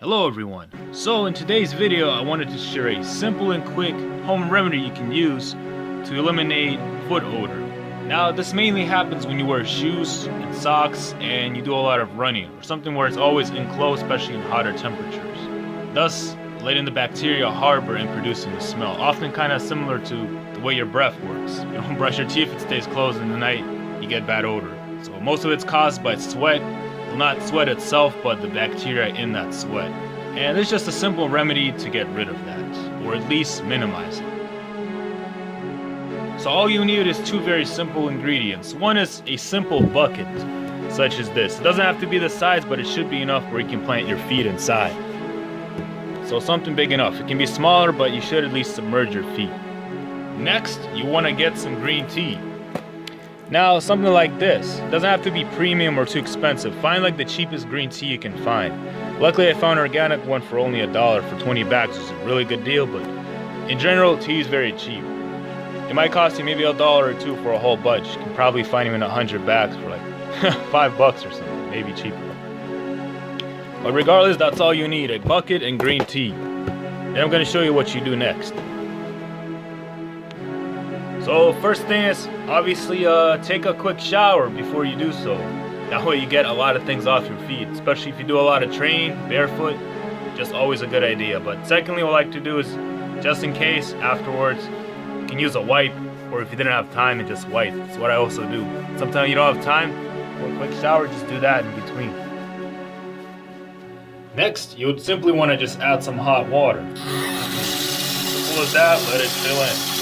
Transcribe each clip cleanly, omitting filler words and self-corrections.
Hello everyone. So in today's video I wanted to share a simple and quick home remedy you can use to eliminate foot odor. Now this mainly happens when you wear shoes and socks and you do a lot of running or something where it's always enclosed, especially in hotter temperatures, thus letting the bacteria harbor and producing the smell, often kind of similar to the way your breath works. You don't brush your teeth, it stays closed in the night, you get bad odor. So most of it's caused by sweat. Well, not sweat itself, but the bacteria in that sweat. And it's just a simple remedy to get rid of that, or at least minimize it. So all you need is two very simple ingredients. One is a simple bucket, such as this. It doesn't have to be the size, but it should be enough where you can plant your feet inside. So something big enough. It can be smaller, but you should at least submerge your feet. Next, you want to get some green tea. Now, something like this. It doesn't have to be premium or too expensive. Find like the cheapest green tea you can find. Luckily, I found an organic one for only $1 for 20 bags, which is a really good deal, but in general, tea is very cheap. It might cost you maybe $1 or $2 for a whole bunch. You can probably find even 100 bags for like $5 or something, maybe cheaper. But regardless, that's all you need, a bucket and green tea. Then I'm going to show you what you do next. So first thing is, obviously, take a quick shower before you do so. That way you get a lot of things off your feet, especially if you do a lot of training, barefoot, just always a good idea. But secondly, what I like to do is, just in case, afterwards, you can use a wipe, or if you didn't have time, and just wipe. That's what I also do. Sometimes you don't have time for a quick shower, just do that in between. Next, you would simply want to just add some hot water. Simple as that, let it fill in.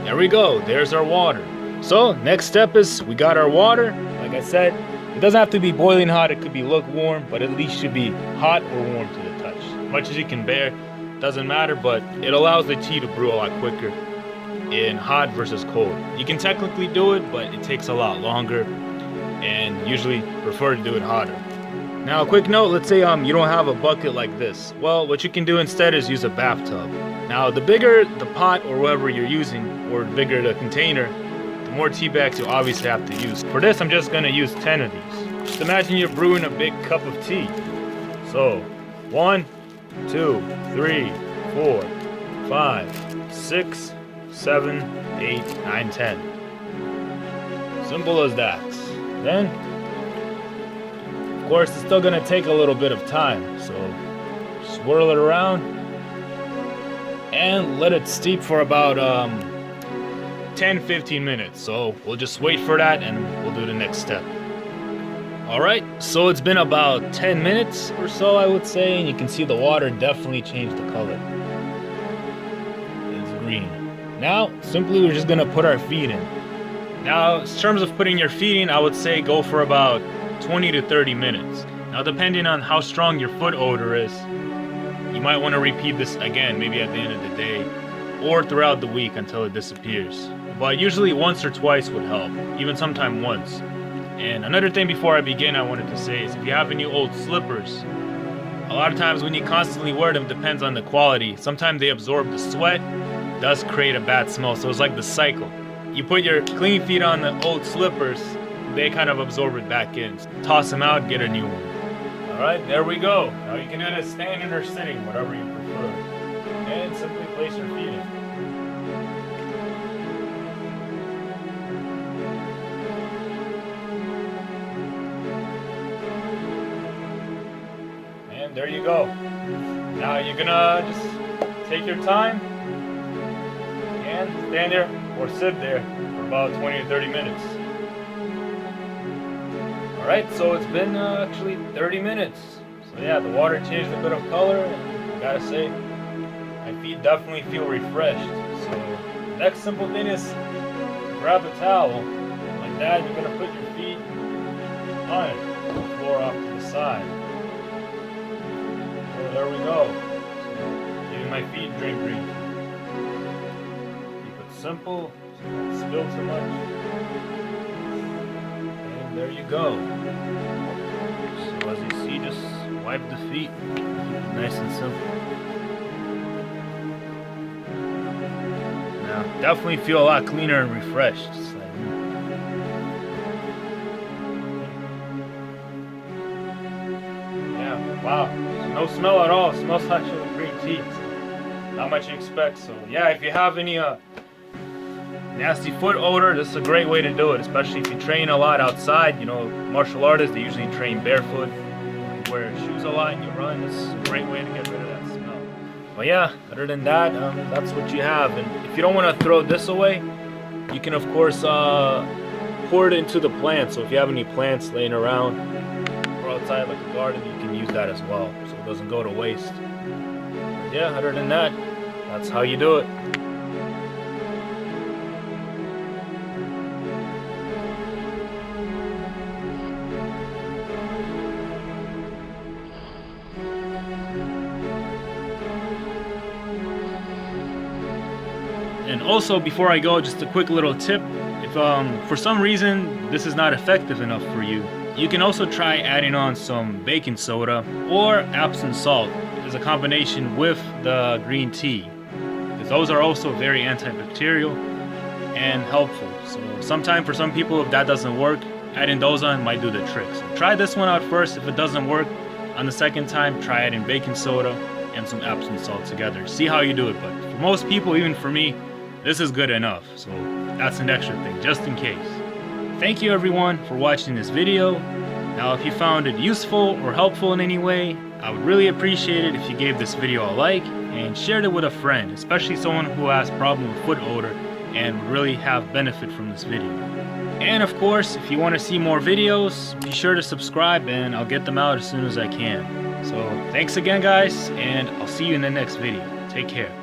There we go, there's our water. So next step is we got our water. Like I said, it doesn't have to be boiling hot, it could be lukewarm, but at least should be hot or warm to the touch. As much as you can bear, doesn't matter, but it allows the tea to brew a lot quicker in hot versus cold. You can technically do it, but it takes a lot longer and usually prefer to do it hotter. Now a quick note, let's say you don't have a bucket like this. Well, what you can do instead is use a bathtub. Now the bigger the pot or whatever you're using, or the bigger the container, the more tea bags you obviously have to use. For this, I'm just going to use 10 of these. Just imagine you're brewing a big cup of tea. So 1, 2, 3, 4, 5, 6, 7, 8, 9, 10. Simple as that. Then, of course, it's still going to take a little bit of time, so swirl it around and let it steep for about 10-15 minutes. So we'll just wait for that and we'll do the next step. Alright, so it's been about 10 minutes or so, I would say, and you can see the water definitely changed the color. It's green. Now, simply we're just going to put our feet in. Now, in terms of putting your feet in, I would say go for about 20 to 30 minutes. Now, depending on how strong your foot odor is, you might want to repeat this again, maybe at the end of the day, or throughout the week until it disappears. But usually once or twice would help, even sometime once. And another thing before I begin I wanted to say is if you have any old slippers, a lot of times when you constantly wear them, depends on the quality. Sometimes they absorb the sweat, thus create a bad smell. So it's like the cycle. You put your clean feet on the old slippers, they kind of absorb it back in. Toss them out, get a new one. Alright, there we go. Now you can do this standing or sitting, whatever you prefer. And simply place your feet in. And there you go. Now you're gonna just take your time and stand there or sit there for about 20 to 30 minutes. Alright, so it's been actually 30 minutes. So yeah, the water changed a bit of color, and I gotta say, my feet definitely feel refreshed. So the next simple thing is grab a towel, like that, you're gonna put your feet on it, the floor off to the side. So there we go. So giving my feet drink green. Keep it simple, so you don't spill too much. There you go. So as you see, just wipe the feet. Keep it nice and simple. Now, definitely feel a lot cleaner and refreshed. It's like Wow, no smell at all. It smells like green tea. So not much you expect. So yeah, if you have any nasty foot odor, this is a great way to do it, especially if you train a lot outside. You know, martial artists, they usually train barefoot. You wear shoes a lot and you run. This is a great way to get rid of that smell. But yeah, other than that, that's what you have. And if you don't want to throw this away, you can of course pour it into the plants. So if you have any plants laying around or outside like a garden, you can use that as well, so it doesn't go to waste. But yeah, other than that, that's how you do it. And also, before I go, just a quick little tip. If for some reason this is not effective enough for you, you can also try adding on some baking soda or Epsom salt as a combination with the green tea, because those are also very antibacterial and helpful. So sometimes for some people, if that doesn't work, adding those on might do the trick. So try this one out first. If it doesn't work, on the second time, try adding baking soda and some Epsom salt together. See how you do it. But for most people, even for me, this is good enough. So that's an extra thing, just in case. Thank you everyone for watching this video. Now if you found it useful or helpful in any way, I would really appreciate it if you gave this video a like and shared it with a friend, especially someone who has problem with foot odor and would really have benefit from this video. And of course, if you want to see more videos, be sure to subscribe and I'll get them out as soon as I can. So thanks again guys, and I'll see you in the next video. Take care.